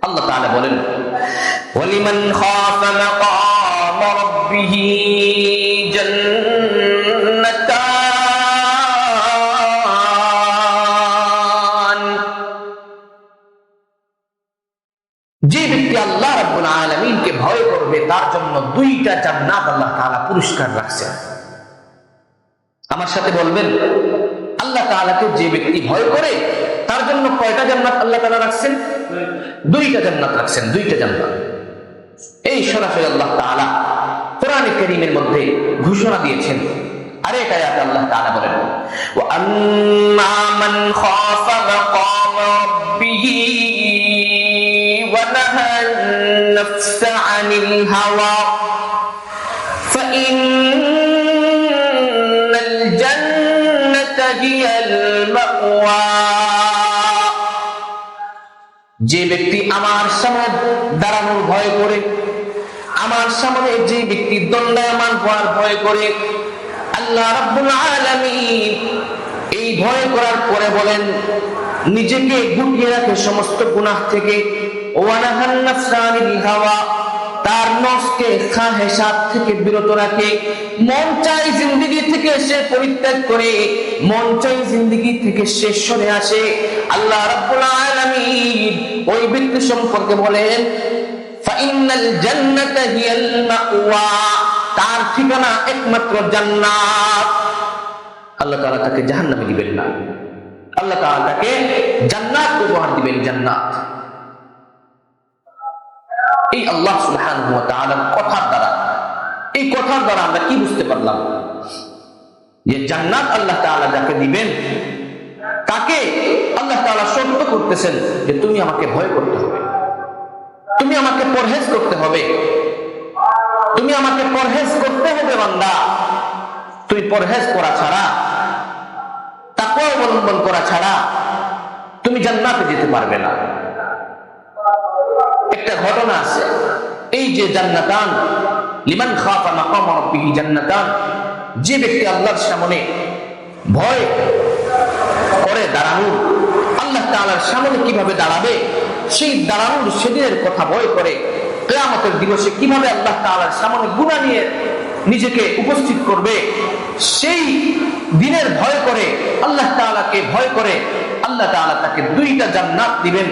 আল্লাহ তাআলা বলেন, ওয়ালিমান খাফা মাকাম রাব্বিহি জান্নাতান। যে ব্যক্তি আল্লাহ রাব্বুল আলামিনকে ভয় করবে তার জন্য দুইটা জান্নাত আল্লাহ তাআলা পুরস্কার রাখছেন। আমার সাথে বলবেন, আল্লাহ তাআলাকে যে ব্যক্তি ভয় করে তার জন্য কয়টা জান্নাত আল্লাহ তাআলা রাখছেন? দুইটা জান্নাত রাখছেন, দুইটা জান্নাত। এই সরাসরি আল্লাহ তাআলা কোরআনে কারীমের মধ্যে ঘোষণা দিয়েছেন। আরেক আয়াতে আল্লাহ তাআলা বলেন, ওয়া আম্মা মান খাফা মাকাম রাব্বিহি ওয়া নাহান নাফসা আনিল হাওয়া ফাইন্নাল জান্নাতা হিয়াল মাওয়া। যে ব্যক্তি আমার সামনে দাঁড়ানোর ভয় করে, আমার সামনে যে ব্যক্তি দণ্ডায়মান হওয়ার ভয় করে, আল্লাহ রাব্বুল আলামিন এই ভয় করার পরে বলেন নিজেকে গুটিয়ে রাখে সমস্ত গুনাহ থেকে, ওয়ানাহান নাফসা আনিল হাওয়া, তার নফসকে খাহেসাত থেকে বিরত রাখে, মন চাই জিন্দেগি থেকে সে পরিত্যাগ করে, মন চাই জিন্দেগি থেকে সে সরে আসে। আল্লাহ রাব্বুল আলামিন ওই ব্যক্তি সম্পর্কে বলেন, ফাইন্নাল জান্নাতা হিয়াল মাওয়া, তার ঠিকানা একমাত্র জান্নাত। আল্লাহ তাআলা তাকে জাহান্নামে দিবেন না, আল্লাহ তাআলা তাকে জান্নাত উপহার দিবেন, জান্নাত। এই আল্লাহ সুবহানাহু ওয়া তাআলার কথার দ্বারা, এই কথার দ্বারা আমরা কি বুঝতে পারলাম? যে জান্নাত আল্লাহ তাআলা যাকে দিবেন তাকে আল্লাহ তাআলা শর্ত করতেছেন যে তুমি আমাকে ভয় করতে হবে, তুমি আমাকে পরহেজ করতে হবে, তুমি আমাকে পরহেজ করতে হবে বান্দা। তুমি পরহেজ করা ছাড়া, তাকওয়া অবলম্বন করা ছাড়া তুমি জান্নাতে যেতে পারবে না। একটা ঘটনা আছে, এই যে জান্নাতান লিমান খাফা মাকাম রাব্বিহি জান্নাতান, যে ব্যক্তি আল্লাহর সামনে ভয় করে দাঁড়ানোর, আল্লাহ তাআলার সামনে কিভাবে দাঁড়াবে সেই দাঁড়ানোর সেদিনের কথা ভয় করে, কিয়ামতের দিবসে কিভাবে আল্লাহ তাআলার সামনে গুনাহ নিয়ে নিজেকে উপস্থিত করবে সেই দিনের ভয় করে, আল্লাহ তাআলাকে ভয় করে, আল্লাহ তাআলা তাকে দুইটা জান্নাত দিবেন।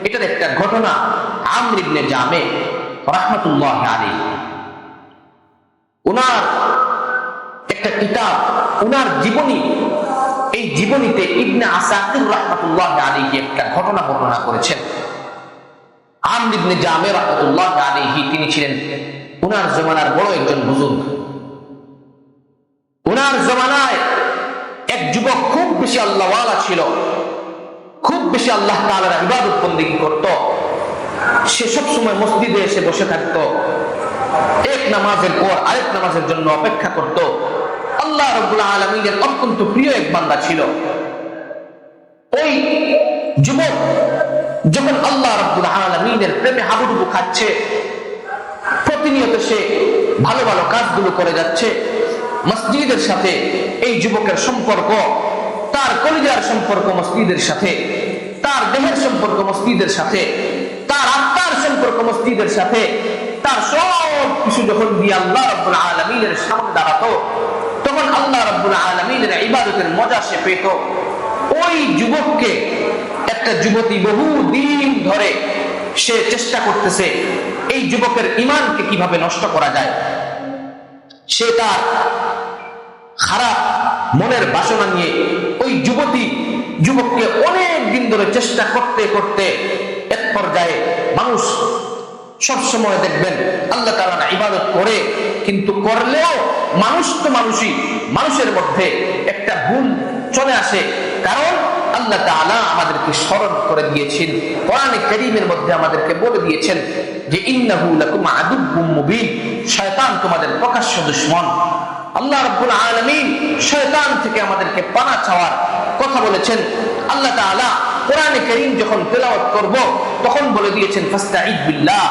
এটার একটা ঘটনা আমর ইবনে জামে রাহমাতুল্লাহি আলাইহি, ওনার একটা কিতাব, ওনার জীবনী, এই জীবনীতে ইবনে আসাকির রাহমাতুল্লাহি আলাইহি একটা ঘটনা বর্ণনা করেছেন। আমর ইবনে জামে রাহমাতুল্লাহি আলাইহি তিনি ছিলেন ওনার জমানার বড় একজন বুজুর্গ। ওনার জমানায় এক যুবক খুব বেশি আল্লাহওয়ালা ছিল, খুব বেশি আল্লাহ তাআলার ইবাদত বন্দেগী করত। সে সব সময় মসজিদে এসে বসে থাকত, এক নামাজের পর আরেক নামাজের জন্য অপেক্ষা করত। আল্লাহ রাব্বুল আলামিনের অত্যন্ত প্রিয় এক বান্দা ছিল। ওই যুবক যখন আল্লাহ রাব্বুল আলামিনের প্রেমে হাবুডুবু খাচ্ছে, প্রতিনিয়ত সে ভালো ভালো কাজগুলো করে যাচ্ছে, মসজিদের সাথে এই যুবকের সম্পর্ক, তার কলিজার সম্পর্ক মসজিদের সাথে, তার দেহের সম্পর্ক মসজিদের সাথে, তার আত্মার সম্পর্ক মসজিদের সাথে, তার সব কিছু যখন দিয়ে আল্লাহ রাব্বুল আলামিনের সামনে দাঁড়াতো, তখন আল্লাহ রাব্বুল আলামিনের ইবাদতের মজা সে পেত। ওই যুবককে একটা যুবতী বহু দিন ধরে সে চেষ্টা করতেছে এই যুবকের ঈমানকে কিভাবে নষ্ট করা যায়। সে তার খারাপ মনের বাসনা নিয়ে ওই যুবককে অনেক দিন ধরে চেষ্টা করতে করতে এক পর্যায়ে, মানুষ সব সময় দেখবেন আল্লাহ তাআলার ইবাদত করে, কিন্তু করলেও মানুষ তো মানুষই, মানুষের মধ্যে একটা ভুল চলে আসে। কারণ আল্লাহ তাআলা আমাদেরকে স্মরণ করে দিয়েছেন, কোরআনে কারীমের মধ্যে আমাদেরকে বলে দিয়েছেন যে ইন্নাহু লাকুম আদুব্বুম মুবিন, শয়তান তোমাদের প্রকাশ্য দুশমন। আল্লাহ রাব্বুল আলামিন শয়তান থেকে আমাদেরকে পানা চাওয়ার কথা বলেছেন। আল্লাহ তাআলা কোরআনে কারীম যখন তেলাওয়াত করব তখন বলে দিয়েছেন ফাস্তাঈদ বিল্লাহ,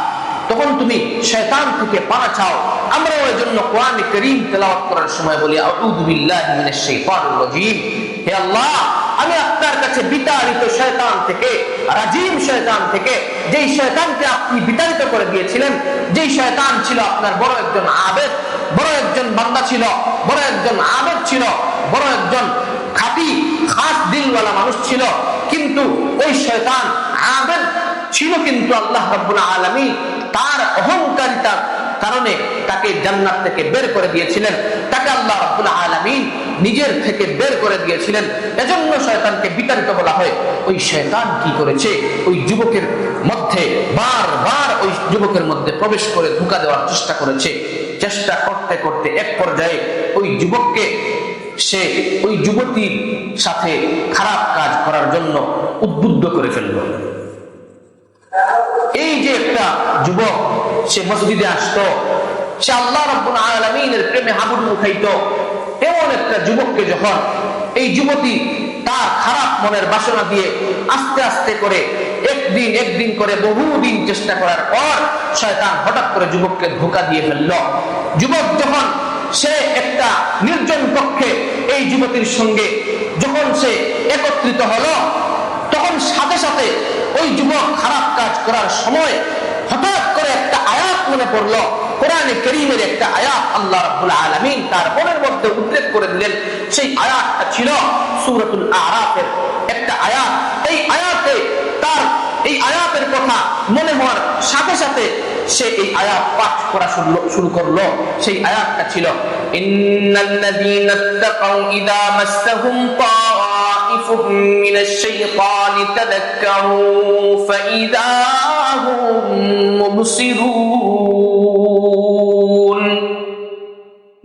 তখন তুমি শয়তান থেকে পানা চাও। আমরা ওই জন্য কোরআনে কারীম তেলাওয়াত করার সময় বলি আউযু বিল্লাহি মিনাশ শাইতানির রাজীম, হে আল্লাহ আমি আপনার কাছে বিতাড়িত শয়তান থেকে, রাজিম শয়তান থেকে, যেই শয়তানকে আপনি বিতাড়িত করে দিয়েছিলেন, যেই শয়তান ছিল আপনার বড় একজন আবেদ, বড় একজন বান্দা ছিল, বড় একজন আবেদ ছিল, বড় একজন খাঁটি খাস দিলওয়ালা মানুষ ছিল, কিন্তু ওই শয়তান আবেদ ছিল, কিন্তু আল্লাহ রাব্বুল আলামিন তার অহংকারিতার কারণে তাকে জান্নাত থেকে বের করে দিয়েছিলেন, তাকে আল্লাহ রাব্বুল আলামিন নিজের থেকে বের করে দিয়েছিলেন। এজন্য শয়তানকে বিতাড়িত বলা হয়। ওই শয়তান কি করেছে? ওই যুবকের মধ্যে বারবার ওই যুবকের মধ্যে প্রবেশ করে ধোঁকা দেওয়ার চেষ্টা করেছে। চেষ্টা করতে করতে এক পর্যায়ে ওই যুবককে সে ওই যুবতীর সাথে খারাপ কাজ করার জন্য উদ্বুদ্ধ করে ফেলল। এই যে একটা যুবক, সে মসজিদে আসতো, সে আল্লাহ রাব্বুল আলামিনের প্রেমে হাবুডুবু উঠাইতো, এমন একটা যুবককে যখন এই যুবতী তার খারাপ মনের বাসনা দিয়ে আস্তে আস্তে করে একদিন করে বহুদিন চেষ্টা করার পর শয়তান হঠাৎ করে যুবককে ধোঁকা দিয়ে ফেলল। যুবক যখন সে একটা নির্জন কক্ষে এই যুবতীর সঙ্গে যখন সে একত্রিত হলো, তখন সাথে সাথে ওই যুবক খারাপ কাজ করার সময় হঠাৎ করে একটা আয়াত মনে পড়লো, কোরআনে কারীমের একটা আয়াত আল্লাহ রাব্বুল আলামিন তার মনের মধ্যে উল্লেখ করে দিলেন। সেই আয়াতটা ছিল সূরাতুল আরাফের একটা আয়াত। এই আয়াতের কথা মনে হওয়ার সাথে সাথে সে এই আয়াত পাঠ করা শুরু করলো। সেই আয়াতটা ছিল, ইন্নাল্লাযীনা ইত্তাকাউ ইযা মাসসাহুম তাঈফুম মিনাশ শাইতানি তাযাক্কারু ফাইযা হুম মুবসিরুন।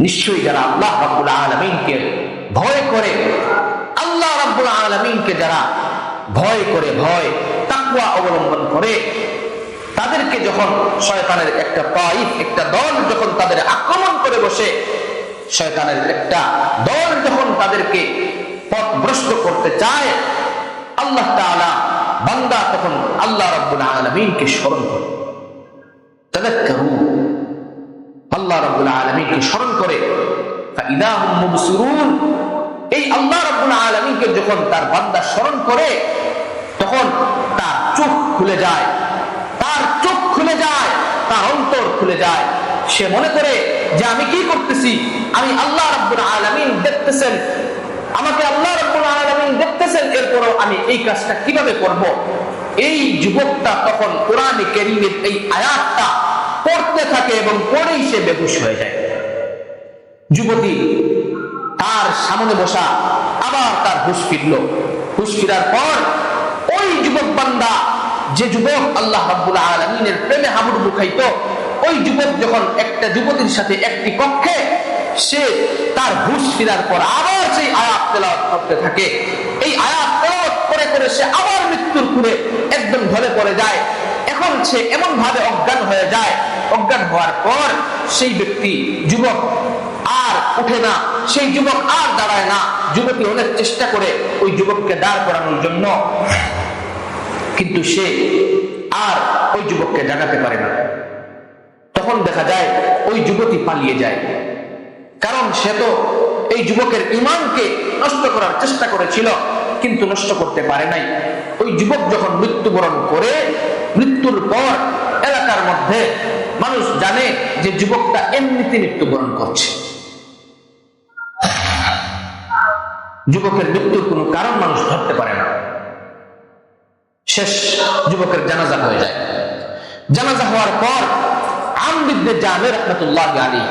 নিশ্চয়ই যারা আল্লাহ রাব্বুল আলামিনকে ভয় করে, আল্লাহ রাব্বুল আলামিনকে যারা ভয় করে, তাকওয়া অবলম্বন করে, তাদেরকে যখন শয়তানের একটা তাইফ, একটা দল যখন তাদের আক্রমণ করে বসে, শয়তানের একটা দল যখন তাদেরকে পথভ্রষ্ট করতে চায়, আল্লাহ তাআলা বান্দা তখন আল্লাহ রাব্বুল আলামিনকে স্মরণ করে, তাযাক্কারু, আল্লাহ রাব্বুল আলামিনকে স্মরণ করে, ফাইদা হুম মুবসিরুন। এই আল্লাহ রাব্বুল আলামিনকে যখন তার বান্দা স্মরণ করে, তখন তার চোখ খুলে যায়, তার চোখ খুলে যায়, তার অন্তর খুলে যায়। সে মনে করে যে আমি কি করতেছি, আমি আল্লাহ রাব্বুল আলামিন দেখতেছেন, আমাকে আল্লাহ রাব্বুল আলামিন দেখতেছেন, এরপরও আমি এই কাজটা কিভাবে করব। এই যুবকটা তখন কোরআনে কারীমের এই আয়াতটা পড়তে থাকে এবং পড়েই সে বেহুশ হয়ে যায়। যুবতী তার সামনে বসা, আবার তার হুঁশ ফিরল। হুঁশ ফিরার পর ওই যুবক বান্দা, যে যুবক আল্লাহ রাব্বুল আলামিনের প্রেমে হাবুডুবু খাইতো, ওই যুবক যখন একটা যুবতীর সাথে একটি কক্ষে, সে তার হুঁশ ফিরার পর আবার সেই আয়াত তেলাওয়াত করতে থাকে। এই আয়াত তেলাওয়াত করে করে সে আবার মৃত্যুর কুলে একদম ঢলে পড়ে যায়। এখন সে এমন ভাবে অজ্ঞান হয়ে যায়। অজ্ঞান হওয়ার পর সেই ব্যক্তি, যুবক আর উঠে না, সেই যুবক আর দাঁড়ায় না। যুবতী অনেক চেষ্টা করে ওই যুবককে দাঁড় করানোর জন্য, কিন্তু সে আর ওই যুবককে জাগাতে পারে না। তখন দেখা যায় ওই যুবতী পালিয়ে যায়, কারণ সে তো এই যুবকের ঈমানকে নষ্ট করার চেষ্টা করেছিল, কিন্তু নষ্ট করতে পারে নাই। ওই যুবক যখন মৃত্যুবরণ করে, মৃত্যুর পর এলাকার মধ্যে মানুষ জানে যে যুবকটা এমনিতে মৃত্যুবরণ করছে। যুবকের মৃত্যুর কোনো কারণ মানুষ ধরতে পারে না। শেষ যুবকের জানাজা হয়ে যায়। জানাজা হওয়ার পর আমর ইবনে জামির রাহমাতুল্লাহি আলাইহি,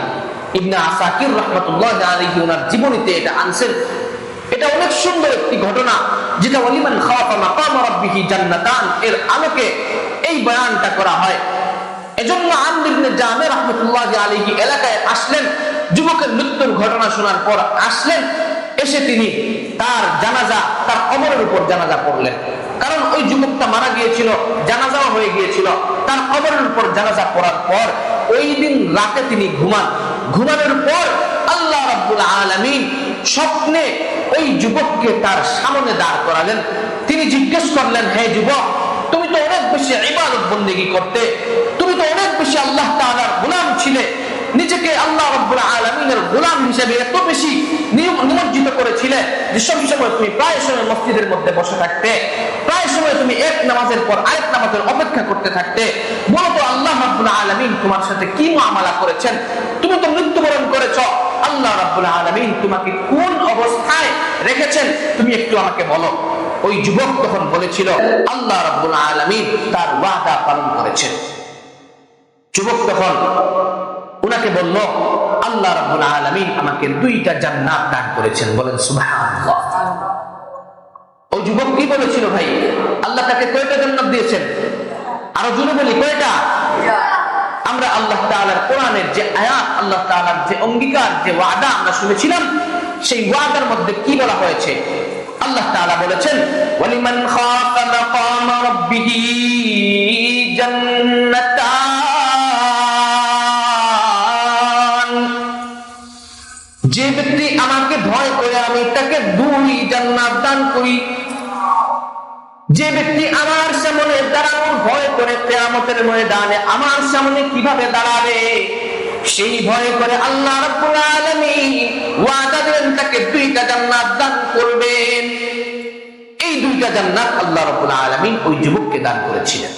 ইবনে আসাকির রাহমাতুল্লাহি আলাইহি ওনার জীবনীতে এটা আনছেন। এটা অনেক সুন্দর একটি ঘটনা, যেটা ওয়ালিমান খাফা মাকাম রাব্বিহি জান্নাতান এর আলোকে এই বয়ানটা করা হয়। এজন্য আমর ইবনে জামির রাহমাতুল্লাহি আলাইহি এলাকায় আসলেন। যুবকের মৃত্যুর ঘটনা শোনার পর আসলেন, এসে তিনি তার জানাজা, তার কবরের উপর জানাজা পড়লেন। কারণ ওই যুবকটা মারা গিয়েছিল, জানাজাও হয়ে গিয়েছিল। তার কবরের উপর জানাজা পড়ার পর ওই দিন রাতে তিনি ঘুমানোর পর আল্লাহ রাব্বুল আলামিন স্বপ্নে ওই যুবককে তার সামনে দাঁড় করালেন। তিনি জিজ্ঞেস করলেন, হে যুবক, তুমি তো অনেক বেশি ইবাদত বন্দেগী করতে, তুমি তো অনেক বেশি আল্লাহ তাআলার গোলাম ছিলে, নিজেকে আল্লাহ রাব্বুল আলামিনের গোলাম হিসেবে এত বেশি নিমজ্জিত করেছিলে যে সব সময় তুমি প্রায় সময় মসজিদের মধ্যে বসে থাকতে, প্রায় সময় তুমি এক নামাজের পর আরেক নামাজের অপেক্ষা করতে থাকতে। বলতো আল্লাহ রাব্বুল আলামিন তোমার সাথে কি মুআমালা করেছেন? তুমি তো মৃত্যুবরণ করেছো, আল্লাহ রাব্বুল আলামিন তোমাকে কোন অবস্থায় রেখেছেন তুমি একটু আমাকে বলো। ওই যুবক তখন বলেছিল আল্লাহ রাব্বুল আলামিন তার ওয়াদা পালন করেছেন। যুবক তখন উনাকে বলল আল্লাহ রাব্বুল আলামিন আমাকে 2টা জান্নাত দান করেছেন। বলেন সুবহানাল্লাহ। ওই যুবক কি বলেছিল ভাই? আল্লাহ তাকে কয়টা জান্নাত দিয়েছেন? আরো জোরে বলি, কয়টা? আমরা আল্লাহ তাআলার কোরআনের যে আয়াত, আল্লাহ তাআলার যে অঙ্গীকার, যে ওয়াদা আমরা শুনেছিলাম, সেই ওয়াদার মধ্যে কি বলা হয়েছে? আল্লাহ তাআলা বলেছেন ওয়ালিমান খাফা মাকাম রাব্বিহি জান্নাতান। যে ব্যক্তি আমাকে ভয় করে আমি তাকে 2 জান্নাত দান করি। যে ব্যক্তি আমার সামনে দাঁড়ানোর ভয় করে কিয়ামতের ময়দানে আমার সামনে কিভাবে দাঁড়াবে সেই ভয় করে আল্লাহ রাব্বুল আলামিন ওয়াদা দেন তাকে 2টা জান্নাত দান করবেন। এই 2টা জান্নাত আল্লাহ রাব্বুল আলামিন ওই যুবককে দান করেছিলেন।